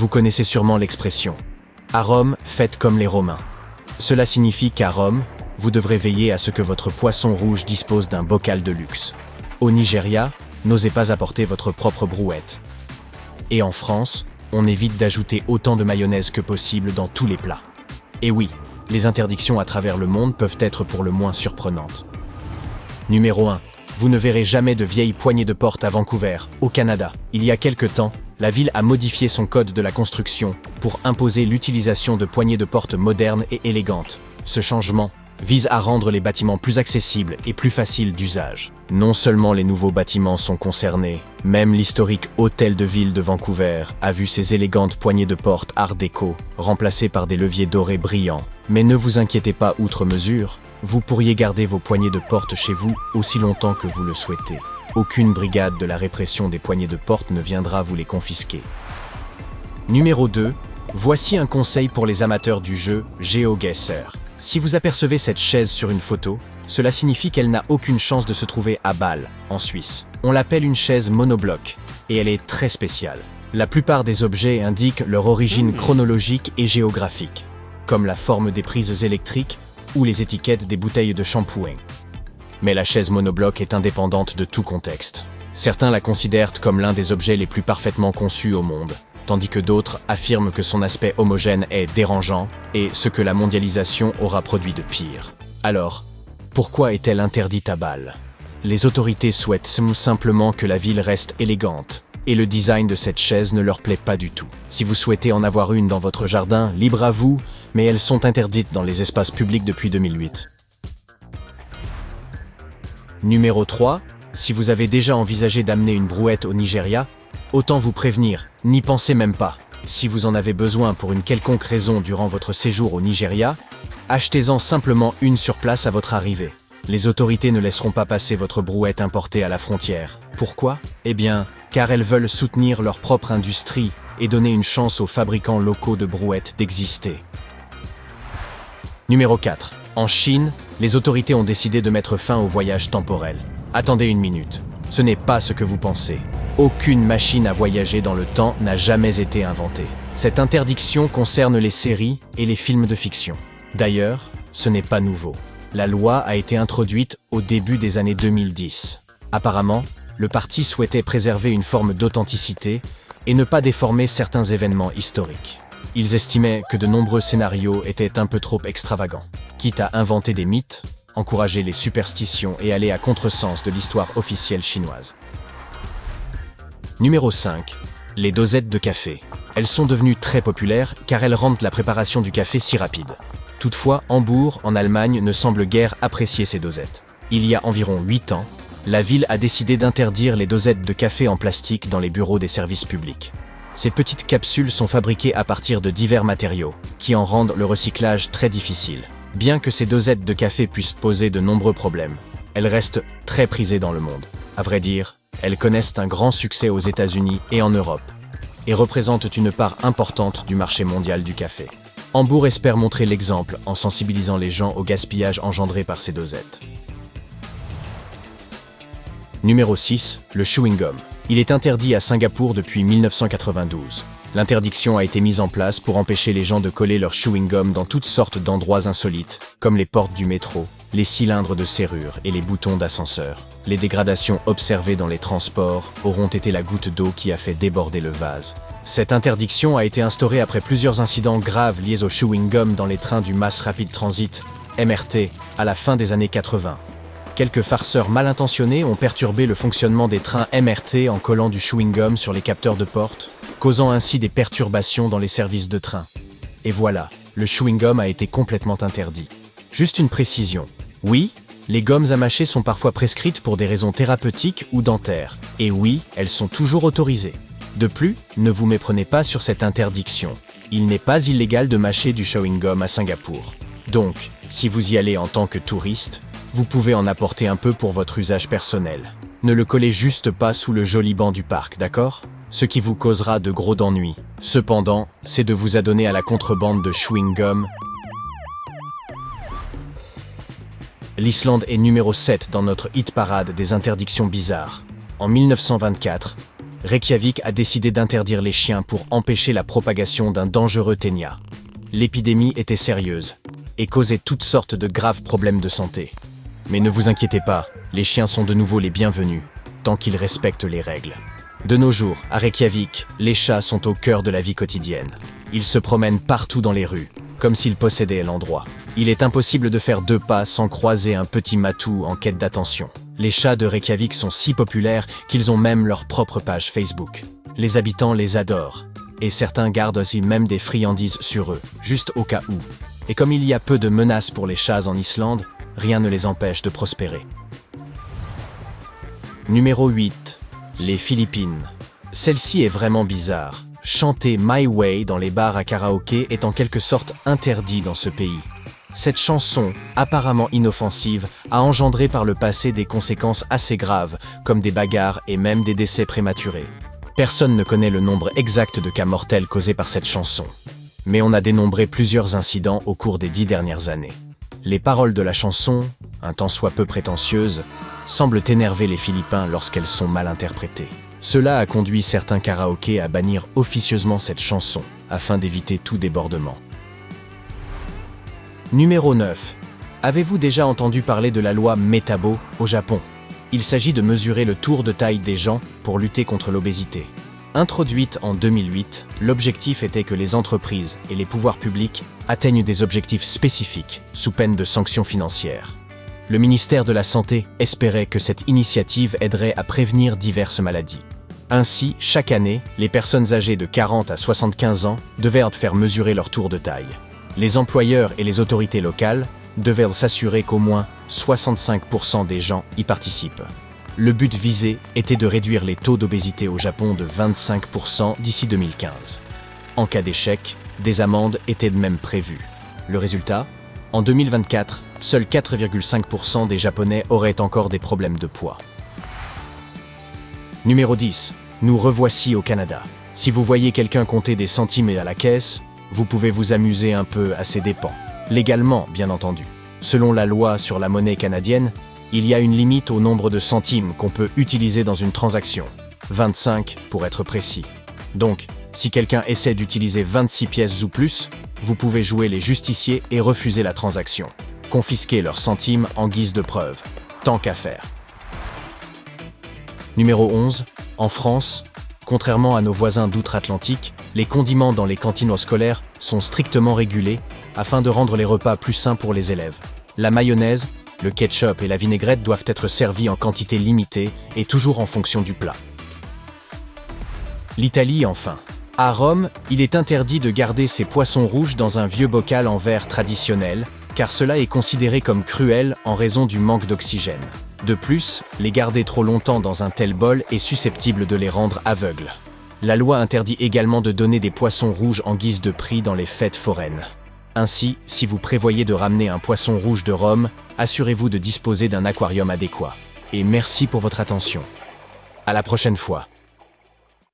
Vous connaissez sûrement l'expression « À Rome, faites comme les Romains ». Cela signifie qu'à Rome, vous devrez veiller à ce que votre poisson rouge dispose d'un bocal de luxe. Au Nigeria, n'osez pas apporter votre propre brouette. Et en France, on évite d'ajouter autant de mayonnaise que possible dans tous les plats. Et oui, les interdictions à travers le monde peuvent être pour le moins surprenantes. Numéro 1. Vous ne verrez jamais de vieilles poignées de porte à Vancouver, au Canada. Il y a quelque temps, la ville a modifié son code de la construction pour imposer l'utilisation de poignées de porte modernes et élégantes. Ce changement vise à rendre les bâtiments plus accessibles et plus faciles d'usage. Non seulement les nouveaux bâtiments sont concernés, même l'historique hôtel de ville de Vancouver a vu ses élégantes poignées de porte art déco remplacées par des leviers dorés brillants. Mais ne vous inquiétez pas outre mesure, vous pourriez garder vos poignées de porte chez vous aussi longtemps que vous le souhaitez. Aucune brigade de la répression des poignées de porte ne viendra vous les confisquer. Numéro 2. Voici un conseil pour les amateurs du jeu GeoGuessr. Si vous apercevez cette chaise sur une photo, cela signifie qu'elle n'a aucune chance de se trouver à Bâle, en Suisse. On l'appelle une chaise monobloc, et elle est très spéciale. La plupart des objets indiquent leur origine chronologique et géographique, comme la forme des prises électriques ou les étiquettes des bouteilles de shampoing. Mais la chaise monobloc est indépendante de tout contexte. Certains la considèrent comme l'un des objets les plus parfaitement conçus au monde, tandis que d'autres affirment que son aspect homogène est dérangeant et ce que la mondialisation aura produit de pire. Alors, pourquoi est-elle interdite à Bâle? Les autorités souhaitent simplement que la ville reste élégante, et le design de cette chaise ne leur plaît pas du tout. Si vous souhaitez en avoir une dans votre jardin, libre à vous, mais elles sont interdites dans les espaces publics depuis 2008. Numéro 3. Si vous avez déjà envisagé d'amener une brouette au Nigeria, autant vous prévenir, n'y pensez même pas. Si vous en avez besoin pour une quelconque raison durant votre séjour au Nigeria, achetez-en simplement une sur place à votre arrivée. Les autorités ne laisseront pas passer votre brouette importée à la frontière. Pourquoi? Eh bien, car elles veulent soutenir leur propre industrie et donner une chance aux fabricants locaux de brouettes d'exister. Numéro 4. En Chine, les autorités ont décidé de mettre fin au voyage temporel. Attendez une minute, ce n'est pas ce que vous pensez. Aucune machine à voyager dans le temps n'a jamais été inventée. Cette interdiction concerne les séries et les films de fiction. D'ailleurs, ce n'est pas nouveau. La loi a été introduite au début des années 2010. Apparemment, le parti souhaitait préserver une forme d'authenticité et ne pas déformer certains événements historiques. Ils estimaient que de nombreux scénarios étaient un peu trop extravagants. Quitte à inventer des mythes, encourager les superstitions et aller à contresens de l'histoire officielle chinoise. Numéro 5. Les dosettes de café. Elles sont devenues très populaires car elles rendent la préparation du café si rapide. Toutefois, Hambourg, en Allemagne, ne semble guère apprécier ces dosettes. Il y a environ 8 ans, la ville a décidé d'interdire les dosettes de café en plastique dans les bureaux des services publics. Ces petites capsules sont fabriquées à partir de divers matériaux, qui en rendent le recyclage très difficile. Bien que ces dosettes de café puissent poser de nombreux problèmes, elles restent très prisées dans le monde. À vrai dire, elles connaissent un grand succès aux États-Unis et en Europe, et représentent une part importante du marché mondial du café. Hambourg espère montrer l'exemple en sensibilisant les gens au gaspillage engendré par ces dosettes. Numéro 6. Le chewing-gum. Il est interdit à Singapour depuis 1992. L'interdiction a été mise en place pour empêcher les gens de coller leur chewing-gum dans toutes sortes d'endroits insolites, comme les portes du métro, les cylindres de serrure et les boutons d'ascenseur. Les dégradations observées dans les transports auront été la goutte d'eau qui a fait déborder le vase. Cette interdiction a été instaurée après plusieurs incidents graves liés au chewing-gum dans les trains du Mass Rapid Transit, MRT, à la fin des années 80. Quelques farceurs mal intentionnés ont perturbé le fonctionnement des trains MRT en collant du chewing-gum sur les capteurs de porte, causant ainsi des perturbations dans les services de train. Et voilà, le chewing-gum a été complètement interdit. Juste une précision. Oui, les gommes à mâcher sont parfois prescrites pour des raisons thérapeutiques ou dentaires. Et oui, elles sont toujours autorisées. De plus, ne vous méprenez pas sur cette interdiction. Il n'est pas illégal de mâcher du chewing-gum à Singapour. Donc, si vous y allez en tant que touriste, vous pouvez en apporter un peu pour votre usage personnel. Ne le collez juste pas sous le joli banc du parc, d'accord? Ce qui vous causera de gros ennuis. Cependant, c'est de vous adonner à la contrebande de chewing-gum. L'Islande est numéro 7 dans notre hit parade des interdictions bizarres. En 1924, Reykjavik a décidé d'interdire les chiens pour empêcher la propagation d'un dangereux ténia. L'épidémie était sérieuse et causait toutes sortes de graves problèmes de santé. Mais ne vous inquiétez pas, les chiens sont de nouveau les bienvenus, tant qu'ils respectent les règles. De nos jours, à Reykjavik, les chats sont au cœur de la vie quotidienne. Ils se promènent partout dans les rues, comme s'ils possédaient l'endroit. Il est impossible de faire 2 pas sans croiser un petit matou en quête d'attention. Les chats de Reykjavik sont si populaires qu'ils ont même leur propre page Facebook. Les habitants les adorent, et certains gardent aussi même des friandises sur eux, juste au cas où. Et comme il y a peu de menaces pour les chats en Islande, rien ne les empêche de prospérer. Numéro 8. Les Philippines. Celle-ci est vraiment bizarre. Chanter My Way dans les bars à karaoké est en quelque sorte interdit dans ce pays. Cette chanson, apparemment inoffensive, a engendré par le passé des conséquences assez graves, comme des bagarres et même des décès prématurés. Personne ne connaît le nombre exact de cas mortels causés par cette chanson. Mais on a dénombré plusieurs incidents au cours des 10 dernières années. Les paroles de la chanson, un tant soit peu prétentieuses, semblent énerver les Philippins lorsqu'elles sont mal interprétées. Cela a conduit certains karaokés à bannir officieusement cette chanson, afin d'éviter tout débordement. Numéro 9. Avez-vous déjà entendu parler de la loi Metabo au Japon? Il s'agit de mesurer le tour de taille des gens pour lutter contre l'obésité. Introduite en 2008, l'objectif était que les entreprises et les pouvoirs publics atteignent des objectifs spécifiques, sous peine de sanctions financières. Le ministère de la Santé espérait que cette initiative aiderait à prévenir diverses maladies. Ainsi, chaque année, les personnes âgées de 40 à 75 ans devaient faire mesurer leur tour de taille. Les employeurs et les autorités locales devaient s'assurer qu'au moins 65% des gens y participent. Le but visé était de réduire les taux d'obésité au Japon de 25% d'ici 2015. En cas d'échec, des amendes étaient même prévues. Le résultat ? En 2024, seuls 4,5% des Japonais auraient encore des problèmes de poids. Numéro 10. Nous revoici au Canada. Si vous voyez quelqu'un compter des centimes à la caisse, vous pouvez vous amuser un peu à ses dépens. Légalement, bien entendu. Selon la loi sur la monnaie canadienne, il y a une limite au nombre de centimes qu'on peut utiliser dans une transaction. 25 pour être précis. Donc, si quelqu'un essaie d'utiliser 26 pièces ou plus, vous pouvez jouer les justiciers et refuser la transaction. Confisquer leurs centimes en guise de preuve. Tant qu'à faire. Numéro 11. En France, contrairement à nos voisins d'outre-Atlantique, les condiments dans les cantines scolaires sont strictement régulés afin de rendre les repas plus sains pour les élèves. La mayonnaise, le ketchup et la vinaigrette doivent être servis en quantité limitée et toujours en fonction du plat. L'Italie, enfin. À Rome, il est interdit de garder ses poissons rouges dans un vieux bocal en verre traditionnel, car cela est considéré comme cruel en raison du manque d'oxygène. De plus, les garder trop longtemps dans un tel bol est susceptible de les rendre aveugles. La loi interdit également de donner des poissons rouges en guise de prix dans les fêtes foraines. Ainsi, si vous prévoyez de ramener un poisson rouge de Rome, assurez-vous de disposer d'un aquarium adéquat. Et merci pour votre attention. À la prochaine fois.